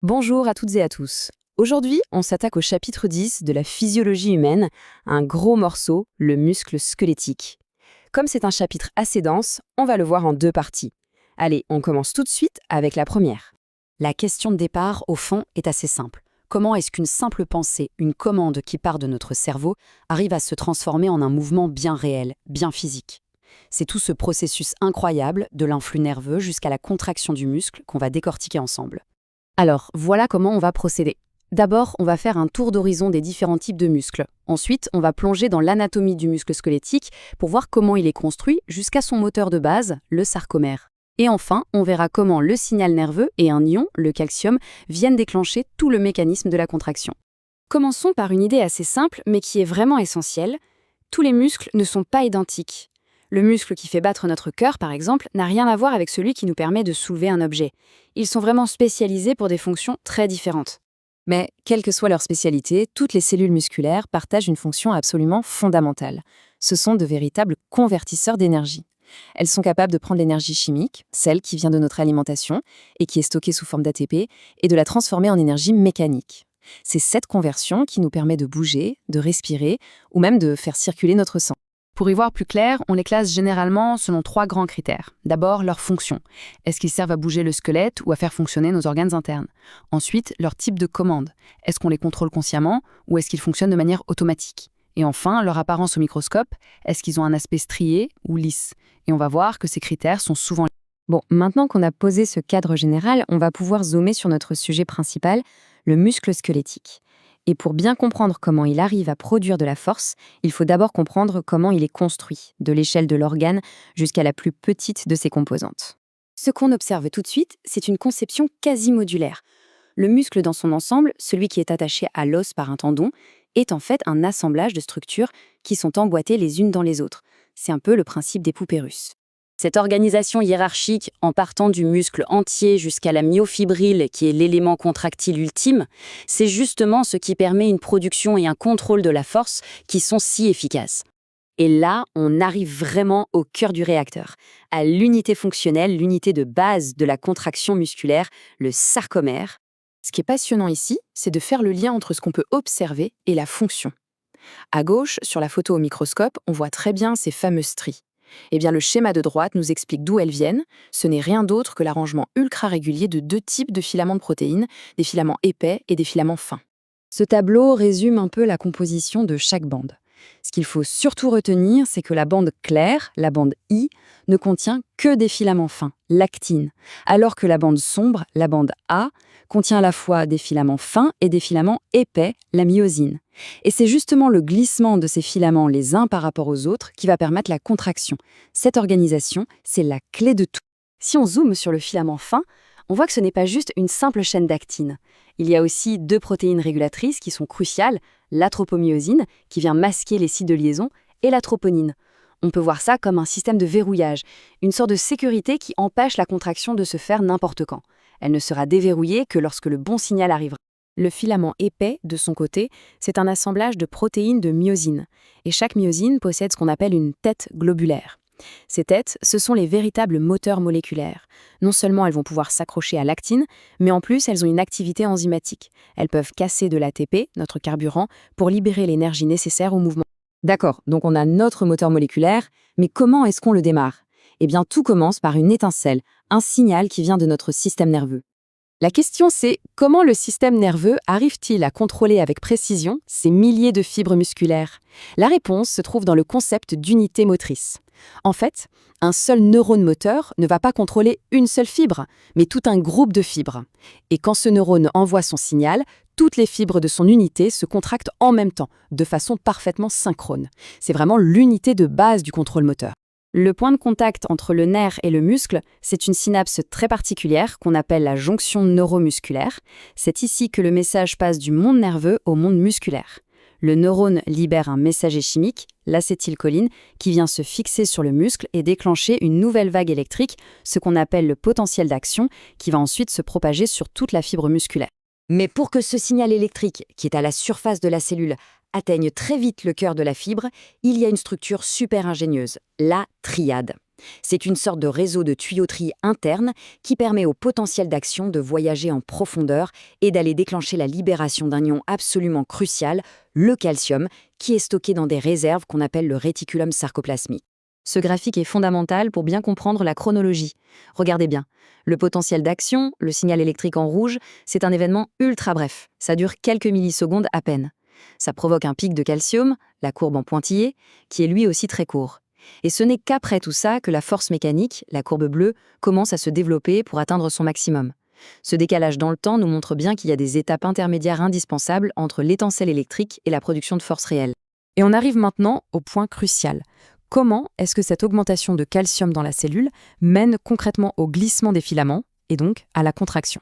Bonjour à toutes et à tous. Aujourd'hui, on s'attaque au chapitre 10 de la physiologie humaine, un gros morceau, le muscle squelettique. Comme c'est un chapitre assez dense, on va le voir en deux parties. Allez, on commence tout de suite avec la première. La question de départ, au fond, est assez simple. Comment est-ce qu'une simple pensée, une commande qui part de notre cerveau, arrive à se transformer en un mouvement bien réel, bien physique? C'est tout ce processus incroyable, de l'influx nerveux jusqu'à la contraction du muscle, qu'on va décortiquer ensemble. Alors, voilà comment on va procéder. D'abord, on va faire un tour d'horizon des différents types de muscles. Ensuite, on va plonger dans l'anatomie du muscle squelettique pour voir comment il est construit jusqu'à son moteur de base, le sarcomère. Et enfin, on verra comment le signal nerveux et un ion, le calcium, viennent déclencher tout le mécanisme de la contraction. Commençons par une idée assez simple, mais qui est vraiment essentielle. Tous les muscles ne sont pas identiques. Le muscle qui fait battre notre cœur, par exemple, n'a rien à voir avec celui qui nous permet de soulever un objet. Ils sont vraiment spécialisés pour des fonctions très différentes. Mais, quelle que soit leur spécialité, toutes les cellules musculaires partagent une fonction absolument fondamentale. Ce sont de véritables convertisseurs d'énergie. Elles sont capables de prendre l'énergie chimique, celle qui vient de notre alimentation et qui est stockée sous forme d'ATP, et de la transformer en énergie mécanique. C'est cette conversion qui nous permet de bouger, de respirer ou même de faire circuler notre sang. Pour y voir plus clair, on les classe généralement selon trois grands critères. D'abord, leur fonction. Est-ce qu'ils servent à bouger le squelette ou à faire fonctionner nos organes internes? Ensuite, leur type de commande. Est-ce qu'on les contrôle consciemment ou est-ce qu'ils fonctionnent de manière automatique? Et enfin, leur apparence au microscope. Est-ce qu'ils ont un aspect strié ou lisse? Et on va voir que ces critères sont souvent... Bon, maintenant qu'on a posé ce cadre général, on va pouvoir zoomer sur notre sujet principal, le muscle squelettique. Et pour bien comprendre comment il arrive à produire de la force, il faut d'abord comprendre comment il est construit, de l'échelle de l'organe jusqu'à la plus petite de ses composantes. Ce qu'on observe tout de suite, c'est une conception quasi modulaire. Le muscle dans son ensemble, celui qui est attaché à l'os par un tendon, est en fait un assemblage de structures qui sont emboîtées les unes dans les autres. C'est un peu le principe des poupées russes. Cette organisation hiérarchique, en partant du muscle entier jusqu'à la myofibrille, qui est l'élément contractile ultime, c'est justement ce qui permet une production et un contrôle de la force qui sont si efficaces. Et là, on arrive vraiment au cœur du réacteur, à l'unité fonctionnelle, l'unité de base de la contraction musculaire, le sarcomère. Ce qui est passionnant ici, c'est de faire le lien entre ce qu'on peut observer et la fonction. À gauche, sur la photo au microscope, on voit très bien ces fameuses stries. Eh bien, le schéma de droite nous explique d'où elles viennent. Ce n'est rien d'autre que l'arrangement ultra régulier de deux types de filaments de protéines, des filaments épais et des filaments fins. Ce tableau résume un peu la composition de chaque bande. Ce qu'il faut surtout retenir, c'est que la bande claire, la bande I, ne contient que des filaments fins, l'actine, alors que la bande sombre, la bande A, contient à la fois des filaments fins et des filaments épais, la myosine. Et c'est justement le glissement de ces filaments les uns par rapport aux autres qui va permettre la contraction. Cette organisation, c'est la clé de tout. Si on zoome sur le filament fin, on voit que ce n'est pas juste une simple chaîne d'actine. Il y a aussi deux protéines régulatrices qui sont cruciales, l'atropomyosine, qui vient masquer les sites de liaison, et la troponine. On peut voir ça comme un système de verrouillage, une sorte de sécurité qui empêche la contraction de se faire n'importe quand. Elle ne sera déverrouillée que lorsque le bon signal arrivera. Le filament épais, de son côté, c'est un assemblage de protéines de myosine. Et chaque myosine possède ce qu'on appelle une tête globulaire. Ces têtes, ce sont les véritables moteurs moléculaires. Non seulement elles vont pouvoir s'accrocher à l'actine, mais en plus elles ont une activité enzymatique. Elles peuvent casser de l'ATP, notre carburant, pour libérer l'énergie nécessaire au mouvement. D'accord, donc on a notre moteur moléculaire, mais comment est-ce qu'on le démarre? Eh bien, tout commence par une étincelle, un signal qui vient de notre système nerveux. La question c'est, comment le système nerveux arrive-t-il à contrôler avec précision ces milliers de fibres musculaires? La réponse se trouve dans le concept d'unité motrice. En fait, un seul neurone moteur ne va pas contrôler une seule fibre, mais tout un groupe de fibres. Et quand ce neurone envoie son signal, toutes les fibres de son unité se contractent en même temps, de façon parfaitement synchrone. C'est vraiment l'unité de base du contrôle moteur. Le point de contact entre le nerf et le muscle, c'est une synapse très particulière qu'on appelle la jonction neuromusculaire. C'est ici que le message passe du monde nerveux au monde musculaire. Le neurone libère un messager chimique, l'acétylcholine, qui vient se fixer sur le muscle et déclencher une nouvelle vague électrique, ce qu'on appelle le potentiel d'action, qui va ensuite se propager sur toute la fibre musculaire. Mais pour que ce signal électrique, qui est à la surface de la cellule, atteigne très vite le cœur de la fibre, il y a une structure super ingénieuse, la triade. C'est une sorte de réseau de tuyauterie interne qui permet au potentiel d'action de voyager en profondeur et d'aller déclencher la libération d'un ion absolument crucial, le calcium, qui est stocké dans des réserves qu'on appelle le réticulum sarcoplasmique. Ce graphique est fondamental pour bien comprendre la chronologie. Regardez bien. Le potentiel d'action, le signal électrique en rouge, c'est un événement ultra bref. Ça dure quelques millisecondes à peine. Ça provoque un pic de calcium, la courbe en pointillé, qui est lui aussi très court. Et ce n'est qu'après tout ça que la force mécanique, la courbe bleue, commence à se développer pour atteindre son maximum. Ce décalage dans le temps nous montre bien qu'il y a des étapes intermédiaires indispensables entre l'étincelle électrique et la production de force réelle. Et on arrive maintenant au point crucial. Comment est-ce que cette augmentation de calcium dans la cellule mène concrètement au glissement des filaments et donc à la contraction?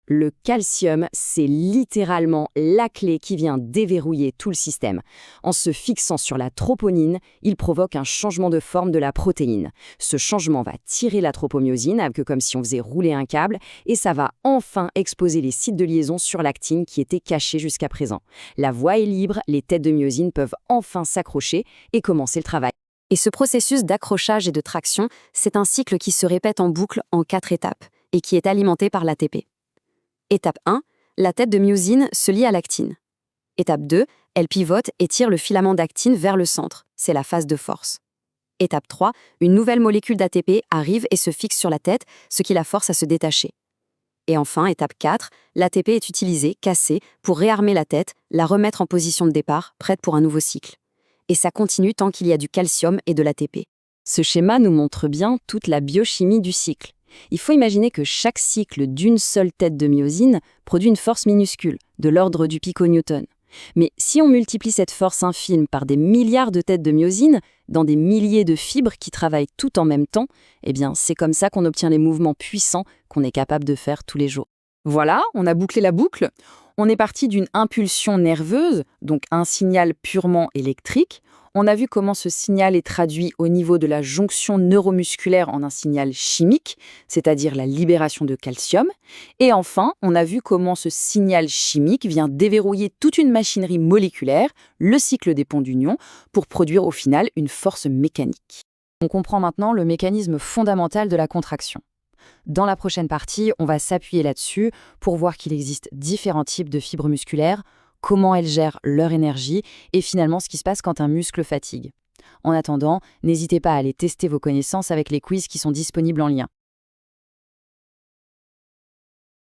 Le calcium, c'est littéralement la clé qui vient déverrouiller tout le système. En se fixant sur la troponine, il provoque un changement de forme de la protéine. Ce changement va tirer la tropomyosine, un peu comme si on faisait rouler un câble, et ça va enfin exposer les sites de liaison sur l'actine qui étaient cachés jusqu'à présent. La voie est libre, les têtes de myosine peuvent enfin s'accrocher et commencer le travail. Et ce processus d'accrochage et de traction, c'est un cycle qui se répète en boucle en 4 étapes et qui est alimenté par l'ATP. Étape 1, la tête de myosine se lie à l'actine. Étape 2, elle pivote et tire le filament d'actine vers le centre. C'est la phase de force. Étape 3, une nouvelle molécule d'ATP arrive et se fixe sur la tête, ce qui la force à se détacher. Et enfin, étape 4, l'ATP est utilisé, cassé, pour réarmer la tête, la remettre en position de départ, prête pour un nouveau cycle. Et ça continue tant qu'il y a du calcium et de l'ATP. Ce schéma nous montre bien toute la biochimie du cycle. Il faut imaginer que chaque cycle d'une seule tête de myosine produit une force minuscule, de l'ordre du piconewton. Mais si on multiplie cette force infime par des milliards de têtes de myosine, dans des milliers de fibres qui travaillent tout en même temps, eh bien c'est comme ça qu'on obtient les mouvements puissants qu'on est capable de faire tous les jours. Voilà, on a bouclé la boucle. On est parti d'une impulsion nerveuse, donc un signal purement électrique. On a vu comment ce signal est traduit au niveau de la jonction neuromusculaire en un signal chimique, c'est-à-dire la libération de calcium. Et enfin, on a vu comment ce signal chimique vient déverrouiller toute une machinerie moléculaire, le cycle des ponts d'union, pour produire au final une force mécanique. On comprend maintenant le mécanisme fondamental de la contraction. Dans la prochaine partie, on va s'appuyer là-dessus pour voir qu'il existe différents types de fibres musculaires, comment elles gèrent leur énergie et finalement ce qui se passe quand un muscle fatigue. En attendant, n'hésitez pas à aller tester vos connaissances avec les quiz qui sont disponibles en lien.